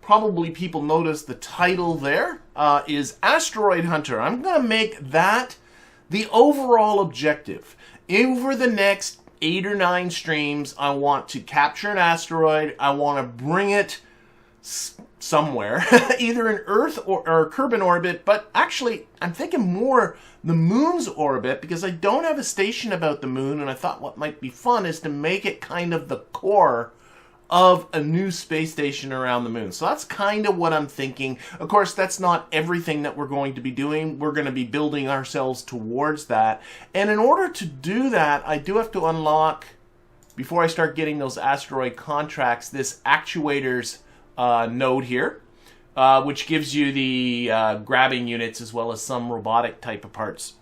probably people noticed the title there is Asteroid Hunter. I'm going to make that the overall objective. Over the next 8 or 9 streams, I want to capture an asteroid. I want to bring it somewhere, either in Earth or Kerbin orbit, but actually I'm thinking more the moon's orbit, because I don't have a station about the moon, and I thought what might be fun is to make it kind of the core of a new space station around the moon. So that's kind of what I'm thinking. Of course, that's not everything that we're going to be doing. We're going to be building ourselves towards that. And in order to do that, I do have to unlock, before I start getting those asteroid contracts, this actuators node here, which gives you the grabbing units as well as some robotic type of parts.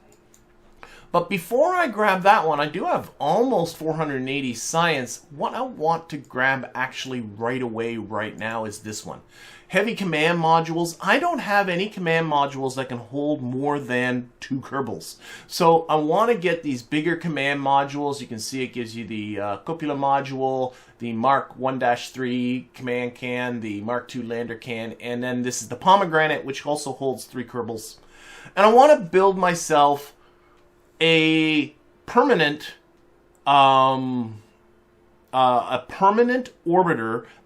But before I grab that one, I do have almost 480 science. What I want to grab actually right away right now is this one. Heavy command modules. I don't have any command modules that can hold more than 2 Kerbals. So I want to get these bigger command modules. You can see it gives you the Copula module, the Mark 1-3 command can, the Mark II lander can, and then this is the Pomegranate, which also holds 3 Kerbals. And I want to build myself a permanent orbiter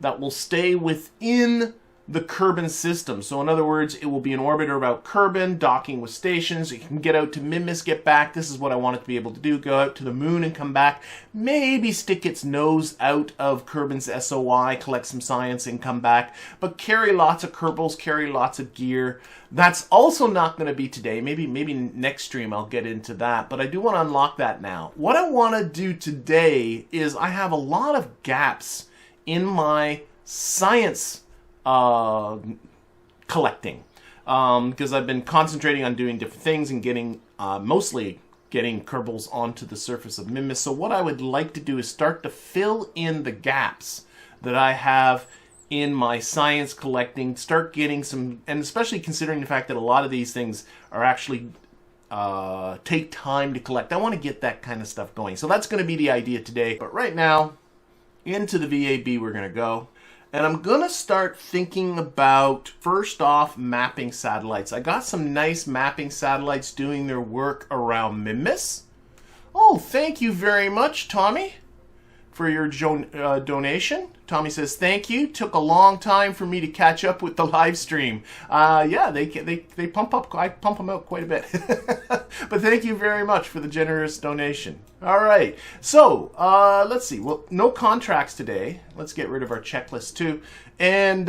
that will stay within the Kerbin system. So in other words, it will be an orbiter about Kerbin, docking with stations. It can get out to Mimis, get back. This is what I want it to be able to do. Go out to the moon and come back. Maybe stick its nose out of Kerbin's SOI, collect some science and come back. But carry lots of Kerbals, carry lots of gear. That's also not going to be today. Maybe next stream I'll get into that. But I do want to unlock that now. What I want to do today is I have a lot of gaps in my science collecting, because I've been concentrating on doing different things and getting mostly getting Kerbals onto the surface of Mimis. So what I would like to do is start to fill in the gaps that I have in my science collecting, start getting some, and especially considering the fact that a lot of these things are actually take time to collect. I want to get that kind of stuff going. So that's going to be the idea today. But right now, into the VAB we're going to go. And I'm going to start thinking about, first off, mapping satellites. I got some nice mapping satellites doing their work around Mimis. Oh, thank you very much, Tommy, for your donation. Tommy says, thank you. Took a long time for me to catch up with the live stream. Yeah, they pump up. I pump them out quite a bit. But thank you very much for the generous donation. All right. So let's see. Well, no contracts today. Let's get rid of our checklist too. And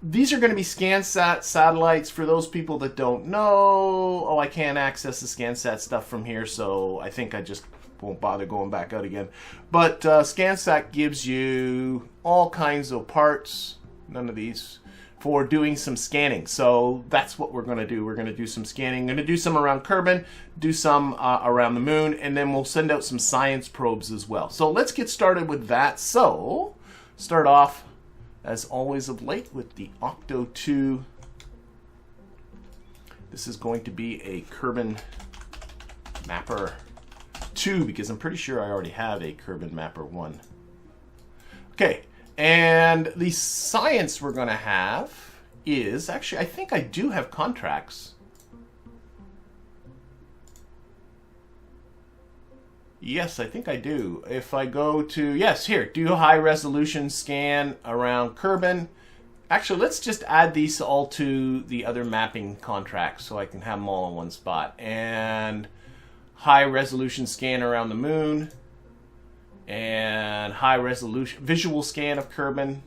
these are going to be SCANsat satellites for those people that don't know. Oh, I can't access the SCANsat stuff from here, so I think I just won't bother going back out again. But SCANsat gives you all kinds of parts, none of these, for doing some scanning. So that's what we're going to do. We're going to do some scanning. Going to do some around Kerbin, do some around the moon, and then we'll send out some science probes as well. So let's get started with that. So start off, as always of late, with the Octo 2. This is going to be a Kerbin Mapper 2, because I'm pretty sure I already have a Kerbin Mapper 1. Okay, and the science we're going to have is, actually, I think I do have contracts. Yes, I think I do. If I go to, yes, here, do high resolution scan around Kerbin. Actually, let's just add these all to the other mapping contracts so I can have them all in one spot. And high resolution scan around the moon, and high resolution visual scan of Kerbin,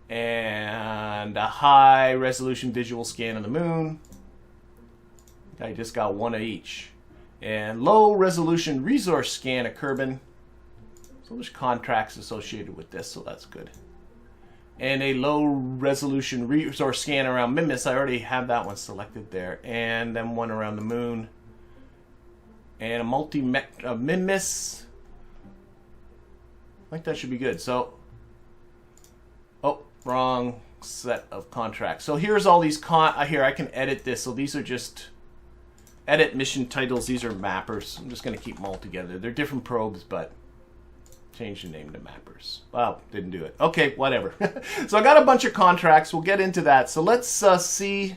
and a high resolution visual scan of the moon. I just got one of each. And low resolution resource scan of Kerbin. So there's contracts associated with this, so that's good. And a low resolution resource scan around Mimis. I already have that one selected there. And then one around the moon. And a multi-Mimis. I think that should be good. So, oh, wrong set of contracts. So here's all these here, I can edit this. So these are just edit mission titles. These are mappers. I'm just going to keep them all together. They're different probes, but Change the name to mappers. Well, didn't do it. Okay, whatever. So I got a bunch of contracts. We'll get into that. So let's see.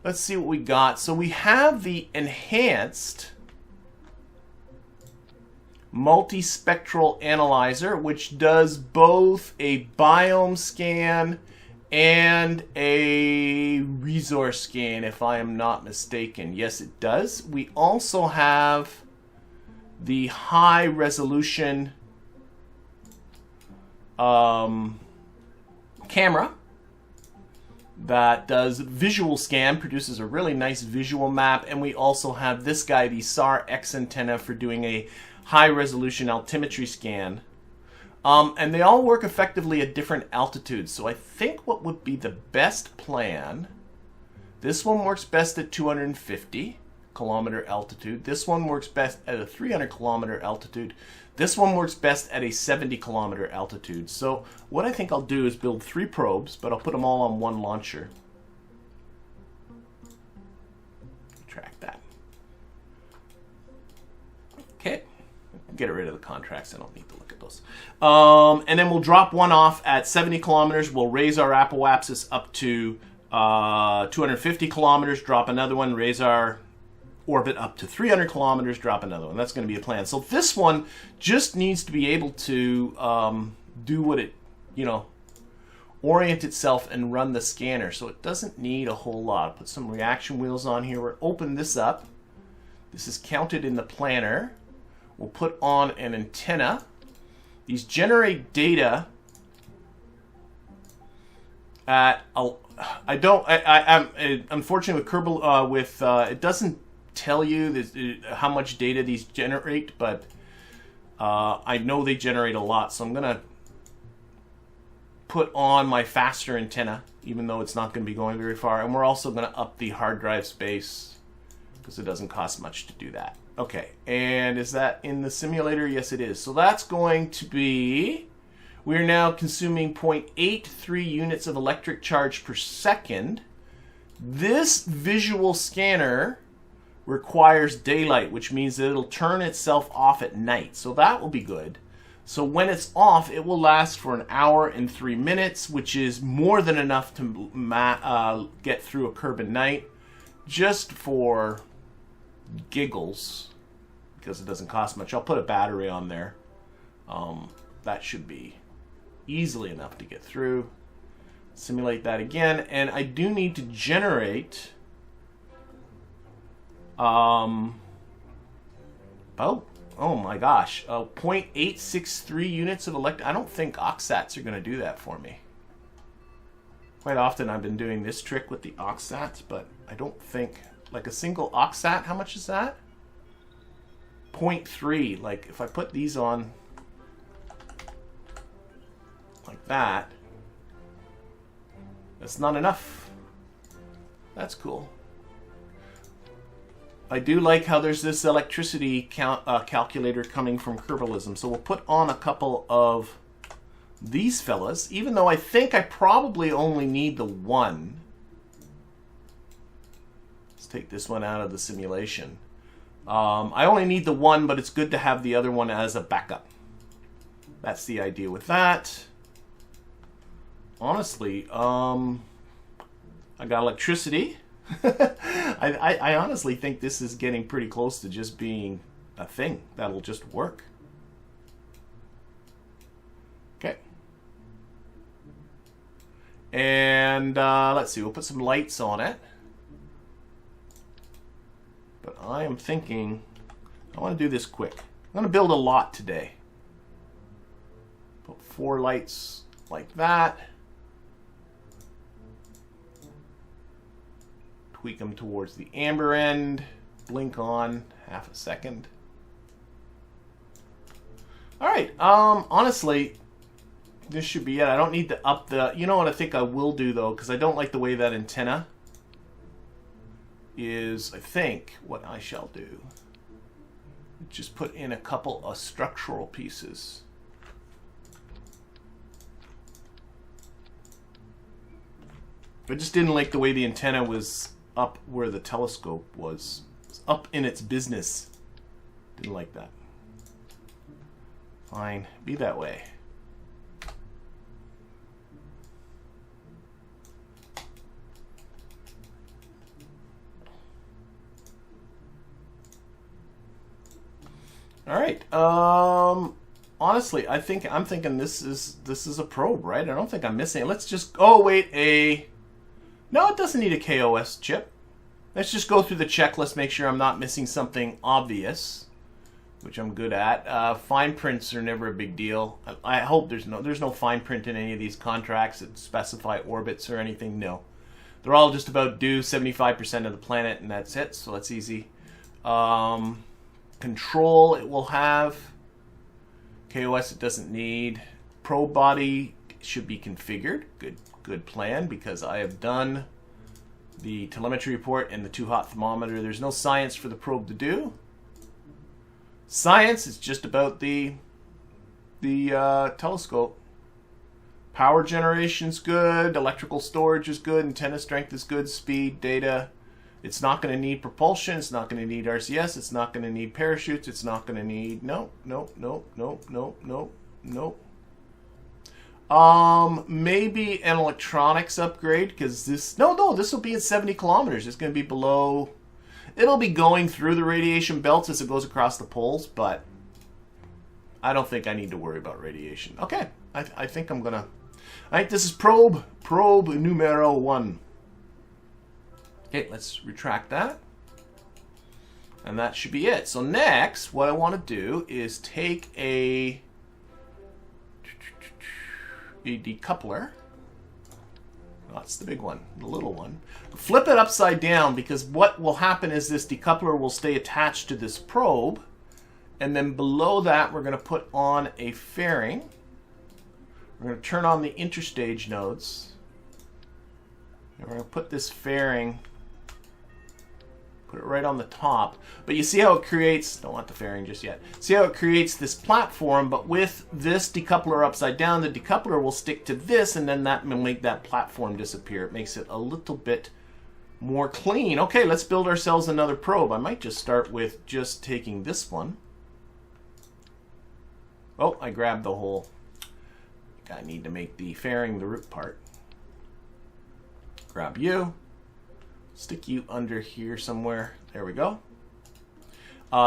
Let's see what we got. So we have the enhanced multispectral analyzer, which does both a biome scan and a resource scan, if I am not mistaken. Yes, it does. We also have the high resolution camera that does visual scan, produces a really nice visual map, and we also have this guy, the SAR X antenna, for doing a high resolution altimetry scan. And they all work effectively at different altitudes. So I think what would be the best plan, this one works best at 250 kilometer altitude. This one works best at a 300 kilometer altitude. This one works best at a 70 kilometer altitude. So what I think I'll do is build 3 probes, but I'll put them all on one launcher. Track that. Okay. Get rid of the contracts. I don't need to look at those. And then we'll drop one off at 70 kilometers. We'll raise our apoapsis up to 250 kilometers, drop another one, raise our orbit up to 300 kilometers, drop another one. That's going to be a plan. So this one just needs to be able to do what it, orient itself and run the scanner. So it doesn't need a whole lot. Put some reaction wheels on here. We'll open this up. This is counted in the planner. We'll put on an antenna. These generate data at, I'm unfortunately with Kerbal, it doesn't tell you this, how much data these generate, but I know they generate a lot, so I'm gonna put on my faster antenna, even though it's not going to be going very far, and we're also going to up the hard drive space because it doesn't cost much to do that. Okay, and is that in the simulator? Yes, it is. So that's going to be, we're now consuming 0.83 units of electric charge per second. This visual scanner requires daylight, which means that it'll turn itself off at night. So that will be good. So when it's off, it will last for 1 hour and 3 minutes, which is more than enough to get through a Kerbin night, just for giggles, because it doesn't cost much. I'll put a battery on there. That should be easily enough to get through. Simulate that again, and I do need to generate oh my gosh, 0.863 units of I don't think OxSats are going to do that for me. Quite often I've been doing this trick with the OxSats, but I don't think, like a single OxSat, how much is that? 0.3. Like if I put these on like that, that's not enough. That's cool. I do like how there's this electricity calculator coming from Kerbalism. So we'll put on a couple of these fellas, even though I think I probably only need the one. Let's take this one out of the simulation. I only need the one, but it's good to have the other one as a backup. That's the idea with that. Honestly, I got electricity. I honestly think this is getting pretty close to just being a thing that'll just work. Okay. And let's see, we'll put some lights on it. But I am thinking, I want to do this quick. I'm going to build a lot today. Put 4 lights like that. Tweak them towards the amber end. Blink on half a second. All right. Honestly, this should be it. I don't need to up the. You know what I think I will do though, because I don't like the way that antenna is. I think what I shall do, just put in a couple of structural pieces. I just didn't like the way the antenna was up where the telescope was. It was up in its business. Didn't like that. Fine, be that way. All right. Honestly, I'm thinking this is a probe, right? I don't think I'm missing it. Let's just. Oh wait, no, it doesn't need a KOS chip. Let's just go through the checklist, make sure I'm not missing something obvious, which I'm good at. Fine prints are never a big deal. I hope there's no fine print in any of these contracts that specify orbits or anything. No, they're all just about do 75% of the planet, and that's it. So that's easy. Control, it will have. KOS, it doesn't need. Probe body should be configured. Good plan, because I have done the telemetry report and the too hot thermometer. There's no science for the probe to do. Science is just about the telescope. Power generation's good. Electrical storage is good. Antenna strength is good. Speed, data. It's not going to need propulsion. It's not going to need RCS. It's not going to need parachutes. It's not going to need... No. Maybe an electronics upgrade, because this... No, this will be at 70 kilometers. It's going to be below... It'll be going through the radiation belts as it goes across the poles, but I don't think I need to worry about radiation. Okay, I think I'm going to... All right, this is probe numero 1. Okay, let's retract that. And that should be it. So next, what I want to do is take a decoupler. That's the big one, the little one. Flip it upside down, because what will happen is this decoupler will stay attached to this probe. And then below that, we're going to put on a fairing. We're going to turn on the interstage nodes. And we're going to put this fairing... Put it right on the top. But you see how it creates... Don't want the fairing just yet. See how it creates this platform, but with this decoupler upside down, the decoupler will stick to this, and then that will make that platform disappear. It makes it a little bit more clean. Okay, let's build ourselves another probe. I might just start with just taking this one. Oh, I grabbed the whole... I need to make the fairing the root part. Grab you. Stick you under here somewhere. There we go.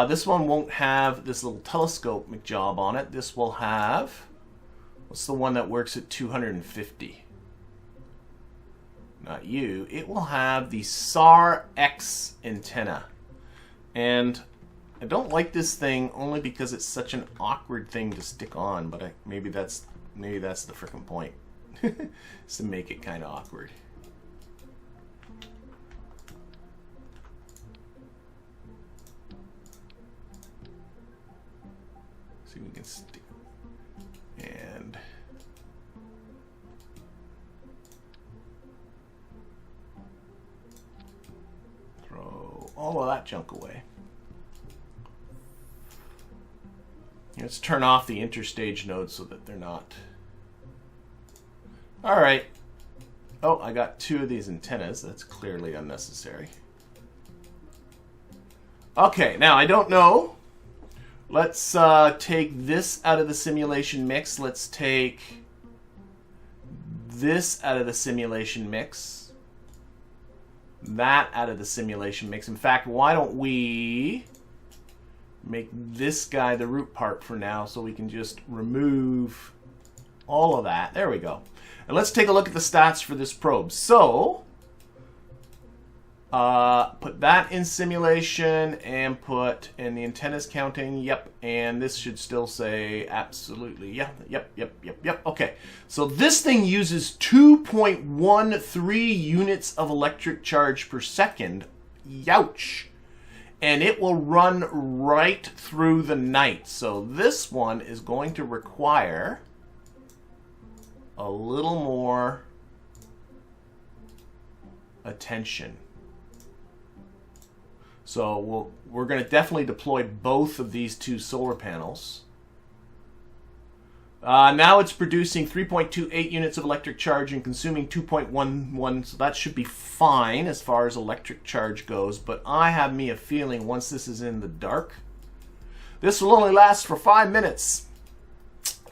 This one won't have this little telescope McJob on it. This will have... What's the one that works at 250? Not you. It will have the SAR X antenna. And I don't like this thing only because it's such an awkward thing to stick on. But maybe that's the frickin' point. Is to make it kind of awkward. See if we can stick and throw all of that junk away. Let's turn off the interstage nodes so that they're not. All right. Oh, I got 2 of these antennas. That's clearly unnecessary. Okay, now I don't know. Let's take this out of the simulation mix. Let's take this out of the simulation mix. That out of the simulation mix. In fact, why don't we make this guy the root part for now, so we can just remove all of that. There we go. And let's take a look at the stats for this probe. So, put that in simulation and put in the antennas counting. Yep. And this should still say absolutely. Yeah. Yep. Okay. So this thing uses 2.13 units of electric charge per second. Youch. And it will run right through the night. So this one is going to require a little more attention. So we're going to definitely deploy both of these 2 solar panels. Now it's producing 3.28 units of electric charge and consuming 2.11, so that should be fine as far as electric charge goes. But I have me a feeling once this is in the dark, this will only last for 5 minutes.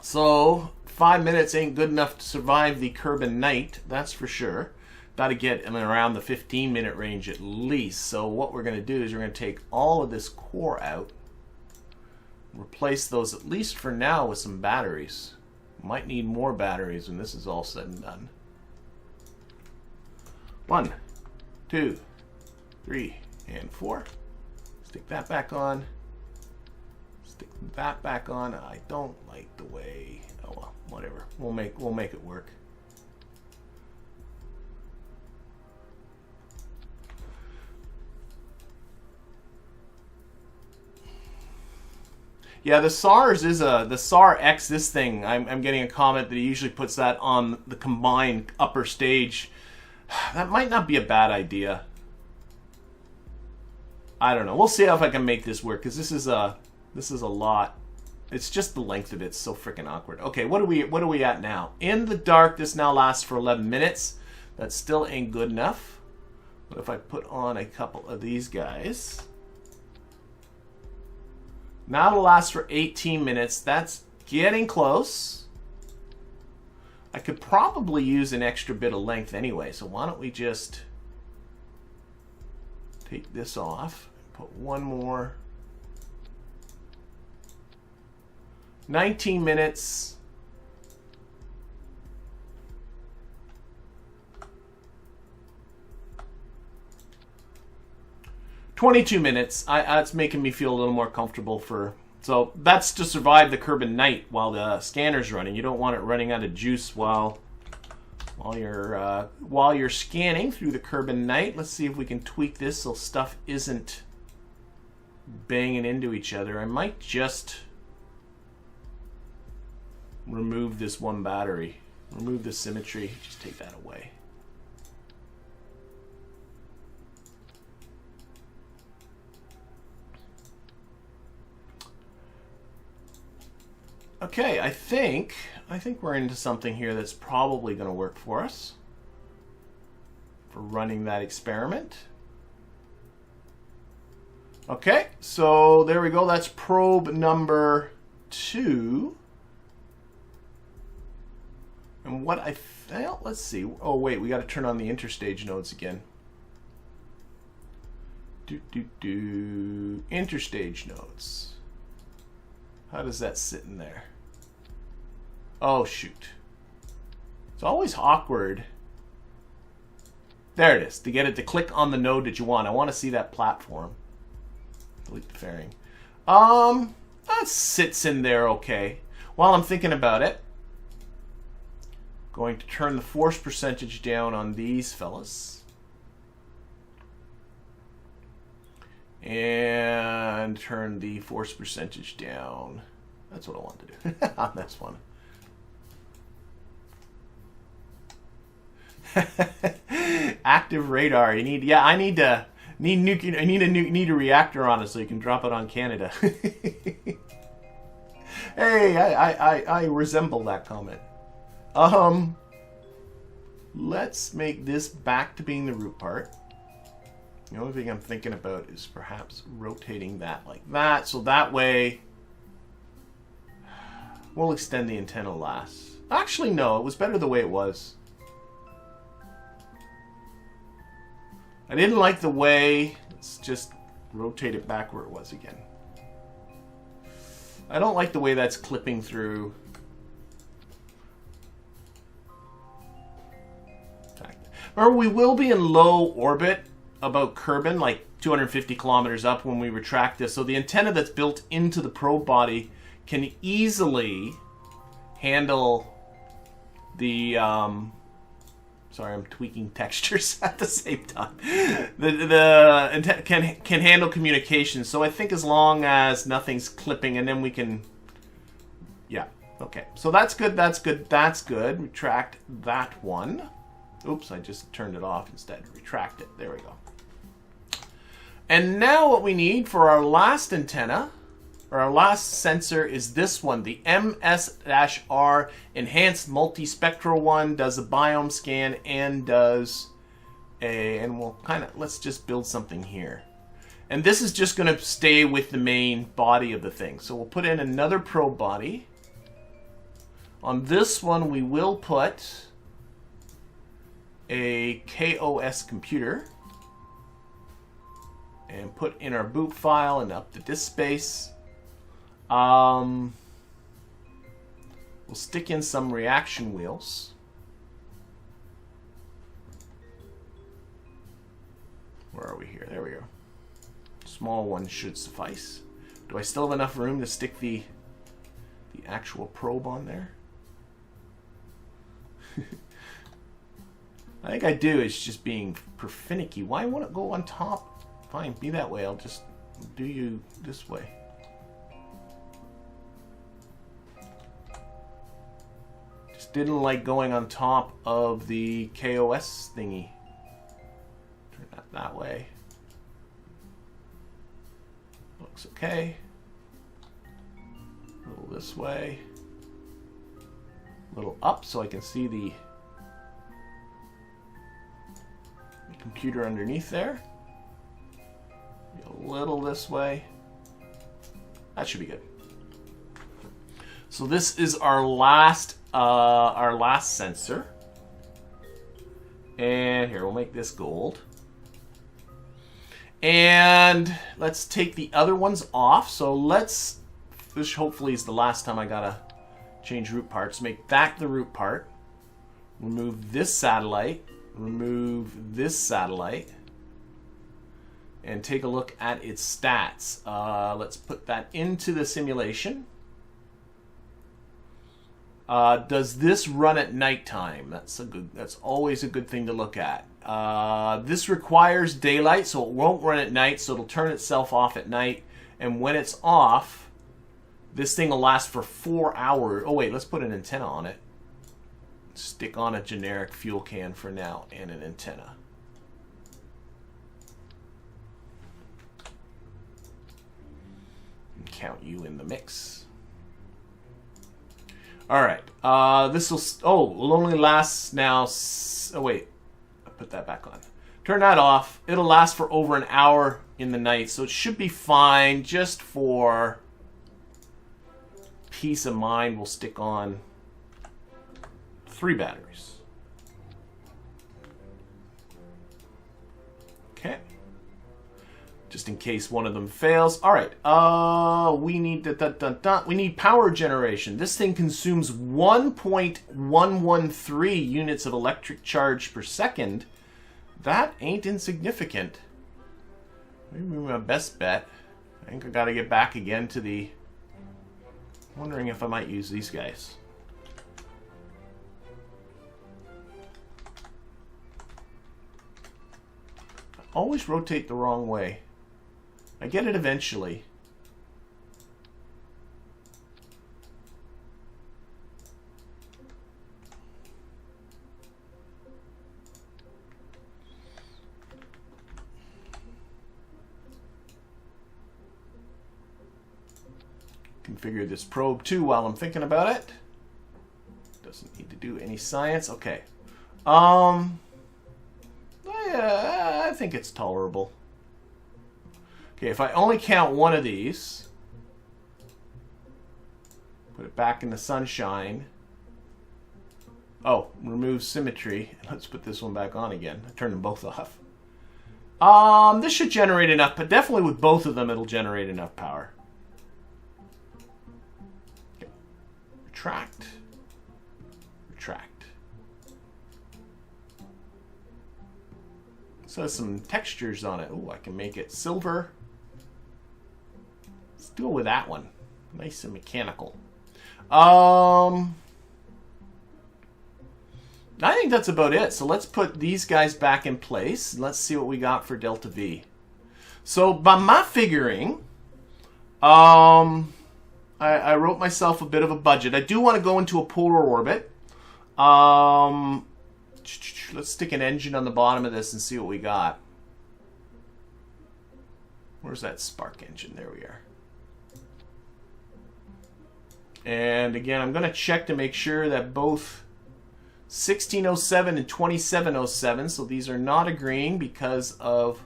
So 5 minutes ain't good enough to survive the Kerbin night, that's for sure. Got to get in around the 15-minute range at least. So what we're going to do is we're going to take all of this core out, replace those at least for now with some batteries. Might need more batteries when this is all said and done. 1, 2, 3, and 4. Stick that back on. Stick that back on. I don't like the way. Oh well, whatever. We'll make it work. Yeah, the SARS is the SAR X. This thing, I'm getting a comment that he usually puts that on the combined upper stage. That might not be a bad idea. I don't know. We'll see if I can make this work, because this is a lot. It's just the length of it's so freaking awkward. Okay, what are we at now? In the dark, this now lasts for 11 minutes. That still ain't good enough. But if I put on a couple of these guys, now it'll last for 18 minutes. That's getting close. I could probably use an extra bit of length anyway, so why don't we just take this off, put one more. 19 minutes. $22 minutes. That's making me feel a little more comfortable for. So that's to survive the Kerbin night while the scanner's running. You don't want it running out of juice while you're scanning through the Kerbin night. Let's see if we can tweak this so stuff isn't banging into each other. I might just remove this one battery. Remove the symmetry. Just take that away. Okay, I think we're into something here that's probably going to work for us for running that experiment. Okay, so there we go. That's probe number 2. And what I felt, let's see. Oh wait, we got to turn on the interstage nodes again. Interstage nodes. How does that sit in there? Oh, shoot. It's always awkward. There it is. To get it to click on the node that you want. I want to see that platform. Delete the fairing. That sits in there okay. While I'm thinking about it, going to turn the force percentage down on these fellas. And turn the force percentage down. That's what I want to do. On this one. Active radar. You need. Yeah, I need a reactor on it so you can drop it on Canada. Hey, I resemble that comment. Let's make this back to being the root part. The only thing I'm thinking about is perhaps rotating that like that, so that way we'll extend the antenna last. Actually, no, it was better the way it was. I didn't like the way. Let's just rotate it back where it was again. I don't like the way that's clipping through. Remember, we will be in low orbit about Kerbin, like 250 kilometers up when we retract this. So the antenna that's built into the probe body can easily handle the... sorry, I'm tweaking textures at the same time. The antenna can handle communication. So I think as long as nothing's clipping, and then we can... Yeah, okay. So that's good, that's good, that's good. Retract that one. Oops, I just turned it off instead. Retract it. There we go. And now what we need for our last antenna, or our last sensor, is this one, the MS-R Enhanced Multispectral one. Does a biome scan and does a, and we'll kind of, let's just build something here. And this is just going to stay with the main body of the thing. So we'll put in another probe body. On this one, we will put a KOS computer and put in our boot file and up the disk space. We'll stick in some reaction wheels. Where are we here? There we go. Small one should suffice. Do I still have enough room to stick the actual probe on there? I think I do. It's just being finicky. Why won't it go on top? Fine, be that way. I'll just do you this way. Just didn't like going on top of the KOS thingy. Turn that way. Looks okay. A little this way. A little up so I can see the computer underneath there. A little this way. That should be good. So this is our last sensor. And here, we'll make this gold. And let's take the other ones off. So let's, this hopefully is the last time I gotta change root parts. Make that the root part. Remove this satellite. Remove this satellite. And take a look at its stats. Let's put that into the simulation. Does this run at nighttime? That's always a good thing to look at. This requires daylight, so it won't run at night, so it'll turn itself off at night. And when it's off, this thing will last for 4 hours. Oh wait, let's put an antenna on it. Stick on a generic fuel can for now and an antenna. And count you in the mix. All right, this will only last now. Oh wait, I put that back on. Turn that off. It'll last for over an hour in the night, so it should be fine. Just for peace of mind, we'll stick on 3 batteries. Okay. Just in case one of them fails. All right. We need we need power generation. This thing consumes 1.113 units of electric charge per second. That ain't insignificant. Maybe my best bet. I think I got to get back again to the. Wondering if I might use these guys. I always rotate the wrong way. I get it eventually. Configure this probe too while I'm thinking about it. Doesn't need to do any science. Okay. I think it's tolerable. Okay, if I only count one of these, put it back in the sunshine. Oh, remove symmetry. Let's put this one back on again. I turned them both off. This should generate enough, but definitely with both of them, it'll generate enough power. Okay. Retract. Retract. So some textures on it. Oh, I can make it silver. Let's go with that one. Nice and mechanical. I think that's about it. So let's put these guys back in place. And let's see what we got for delta V. So by my figuring, I wrote myself a bit of a budget. I do want to go into a polar orbit. Let's stick an engine on the bottom of this and see what we got. Where's that spark engine? There we are. And again, I'm going to check to make sure that both 1607 and 2707, so these are not agreeing because of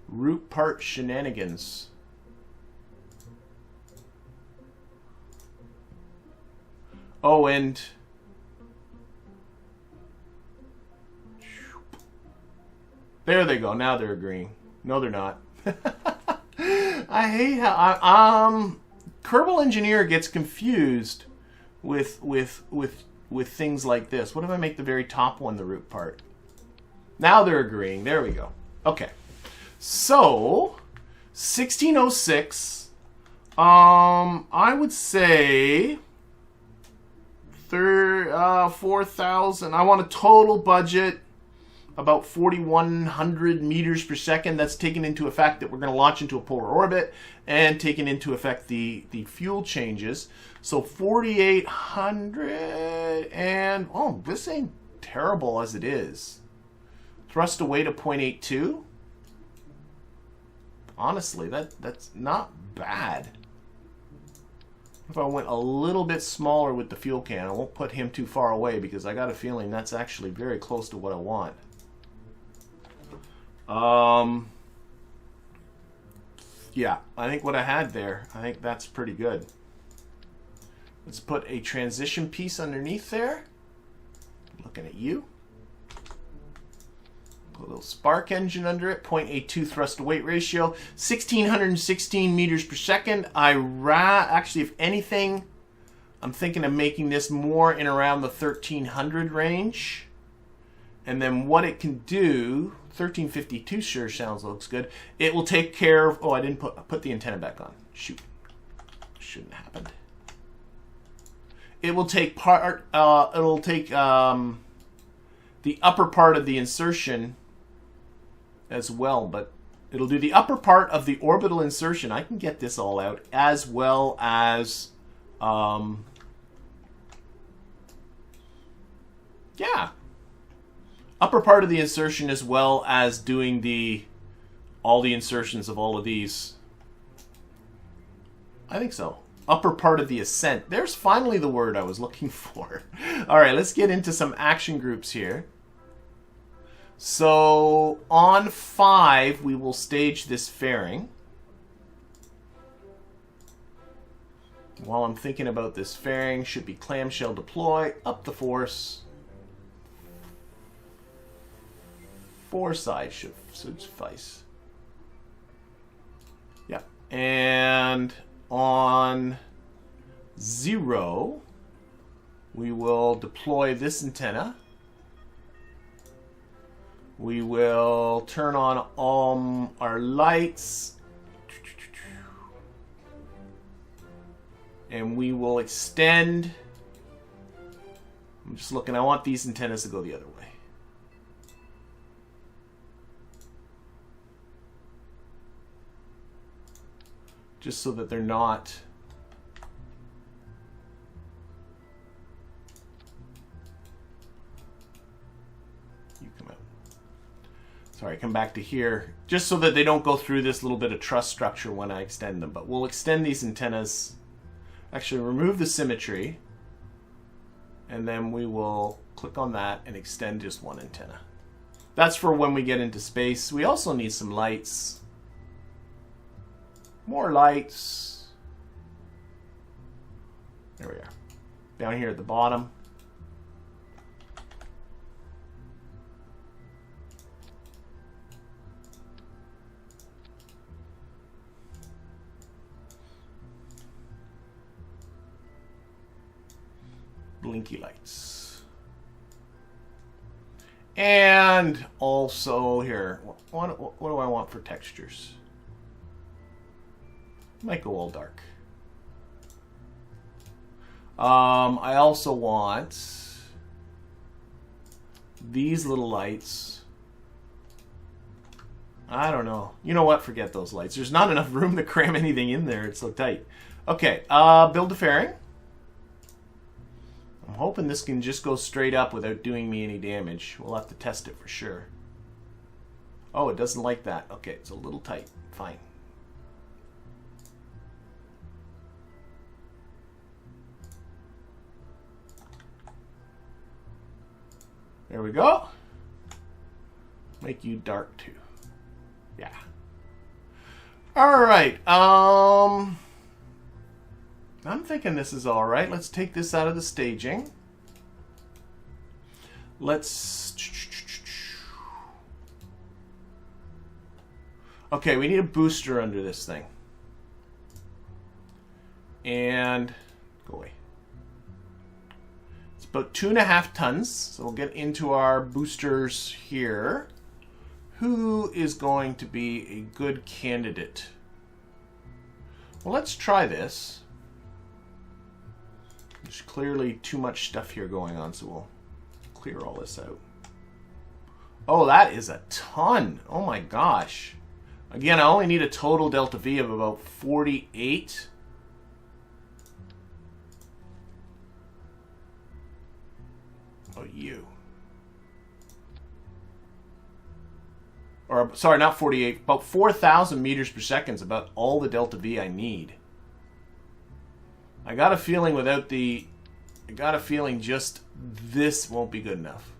root part shenanigans. Oh, and there they go. Now they're agreeing. No, they're not. I hate how Kerbal Engineer gets confused with things like this. What if I make the very top one the root part? Now they're agreeing. There we go. Okay. So 1606. I would say 4,000. I want a total budget about 4,100 meters per second. That's taking into effect that we're going to launch into a polar orbit and taking into effect the fuel changes. So 4,800 and oh, this ain't terrible as it is. Thrust away to 0.82. Honestly, that's not bad. If I went a little bit smaller with the fuel can, I won't put him too far away because I got a feeling that's actually very close to what I want. Yeah, I think what I had there, I think that's pretty good. Let's put a transition piece underneath there. Looking at you. Put a little spark engine under it, 0.82 thrust to weight ratio, 1,616 meters per second. Actually, if anything, I'm thinking of making this more in around the 1,300 range. And then what it can do, 1,352 sure looks good. It will take care of, oh, I didn't put the antenna back on. Shoot. Shouldn't have happened. It will take the upper part of the insertion as well, but it'll do the upper part of the orbital insertion. I can get this all out, as well as yeah, upper part of the insertion, as well as doing all the insertions of all of these. I think so. Upper part of the ascent. There's finally the word I was looking for. All right, let's get into some action groups here. So on 5, we will stage this fairing. While I'm thinking about this fairing, should be clamshell deploy, up the force. 4 sides should suffice. Yeah, and on 0, we will deploy this antenna. We will turn on our lights. And we will extend. I'm just looking. I want these antennas to go the other way. Just so that they're not... You come out. Sorry, come back to here. Just so that they don't go through this little bit of truss structure when I extend them. But we'll extend these antennas. Actually, remove the symmetry. And then we will click on that and extend just one antenna. That's for when we get into space. We also need some lights. More lights. There we are. Down here at the bottom. Blinky lights. And also here, what do I want for textures? Might go all dark. I also want these little lights. I don't know. You know what? Forget those lights. There's not enough room to cram anything in there. It's so tight. Okay, build a fairing. I'm hoping this can just go straight up without doing me any damage. We'll have to test it for sure. Oh, it doesn't like that. Okay, it's a little tight. Fine. There we go. Make you dark too. Yeah. All right. I'm thinking this is all right. Let's take this out of the staging. Let's... Okay, we need a booster under this thing. And... Go away. It's about 2.5 tons. So we'll get into our boosters here. Who is going to be a good candidate? Well, let's try this. There's clearly too much stuff here going on, so we'll clear all this out. Oh, that is a ton. Oh my gosh. Again, I only need a total delta V of about 48. Oh, you. Or, sorry, not 48. About 4,000 meters per second is about all the delta V I need. I got a feeling without the... I got a feeling just this won't be good enough.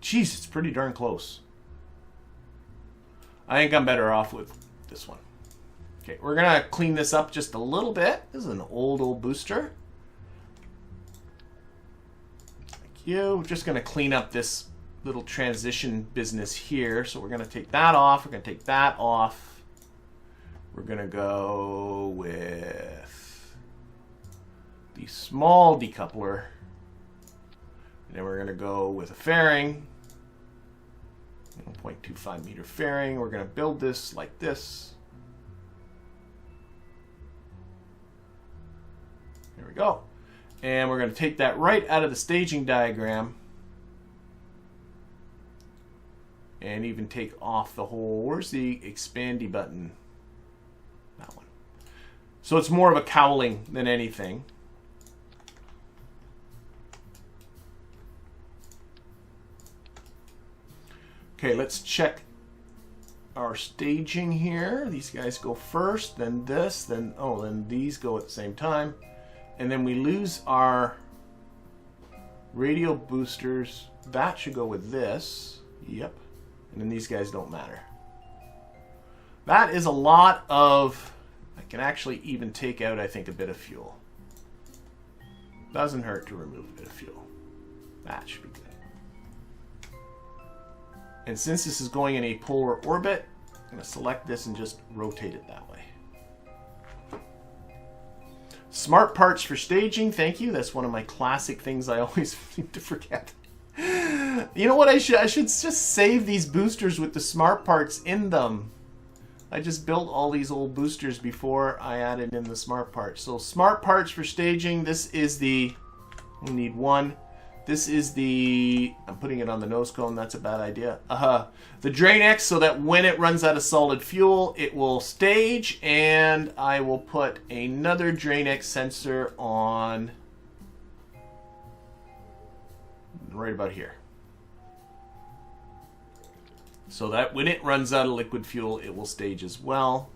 Jeez, it's pretty darn close. I think I'm better off with this one. Okay, we're going to clean this up just a little bit. This is an old booster. Thank you. We're just going to clean up this little transition business here. So we're going to take that off. We're going to take that off. We're going to go with the small decoupler. And then we're going to go with a fairing. 1.25 meter fairing. We're going to build this like this. There we go. And we're going to take that right out of the staging diagram. And even take off the whole... Where's the expandy button? That one. So it's more of a cowling than anything. Okay, let's check our staging here. These guys go first, then this, then these go at the same time. And then we lose our radio boosters. That should go with this. Yep. And then these guys don't matter. That is a lot of... I can actually even take out, I think, a bit of fuel. Doesn't hurt to remove a bit of fuel. That should be good. And since this is going in a polar orbit, I'm going to select this and just rotate it that way. Smart parts for staging, thank you. That's one of my classic things I always seem to forget. You know what I should just save these boosters with the smart parts in them. I just built all these old boosters before I added in the smart parts. So smart parts for staging, this is the, we need one. This is the, I'm putting it on the nose cone, that's a bad idea. The Drain X, so that when it runs out of solid fuel, it will stage, and I will put another Drain X sensor on right about here. So that when it runs out of liquid fuel, it will stage as well.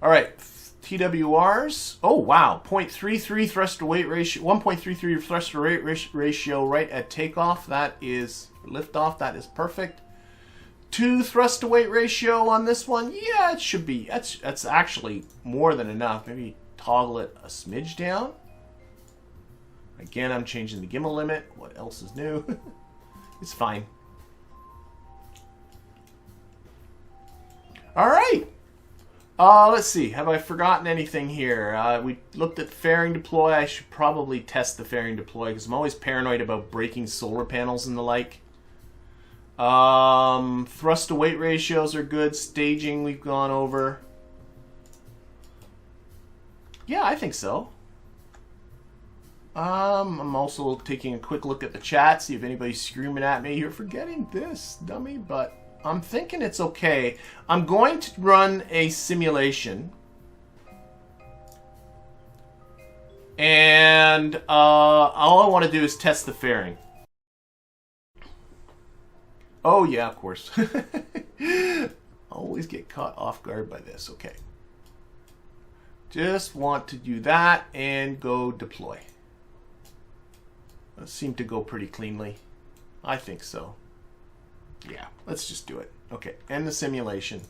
All right. TWRs. Oh, wow. 0.33 thrust to weight ratio, 1.33 thrust to weight ratio right at takeoff. That is liftoff. That is perfect. 2 thrust to weight ratio on this one. Yeah, it should be. That's actually more than enough. Maybe toggle it a smidge down. Again, I'm changing the gimbal limit. What else is new? It's fine. All right. Let's see. Have I forgotten anything here? We looked at fairing deploy. I should probably test the fairing deploy because I'm always paranoid about breaking solar panels and the like. Thrust to weight ratios are good. Staging we've gone over. Yeah, I think so. I'm also taking a quick look at the chat, see if anybody's screaming at me, "You're forgetting this, dummy," but I'm thinking it's okay. I'm going to run a simulation. And all I want to do is test the fairing. Oh, yeah, of course. Always get caught off guard by this. Okay. Just want to do that and go deploy. That seemed to go pretty cleanly. I think so. Yeah, let's just do it. Okay, end the simulation.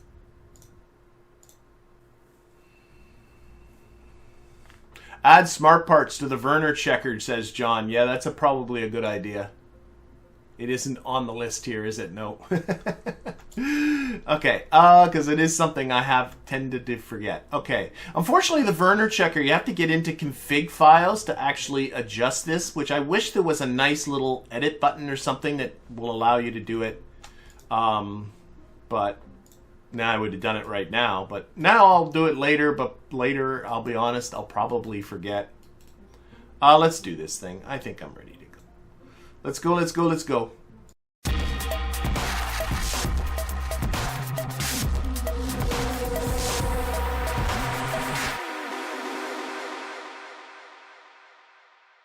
Add smart parts to the Werner checker, says John. Yeah, that's probably a good idea. It isn't on the list here, is it? No. Okay, because it is something I have tended to forget. Okay, unfortunately the Werner checker, you have to get into config files to actually adjust this, which I wish there was a nice little edit button or something that will allow you to do it. But now I would have done it right now. But now I'll do it later, but later, I'll be honest, I'll probably forget. Let's do this thing. I think I'm ready to go. Let's go, let's go, let's go.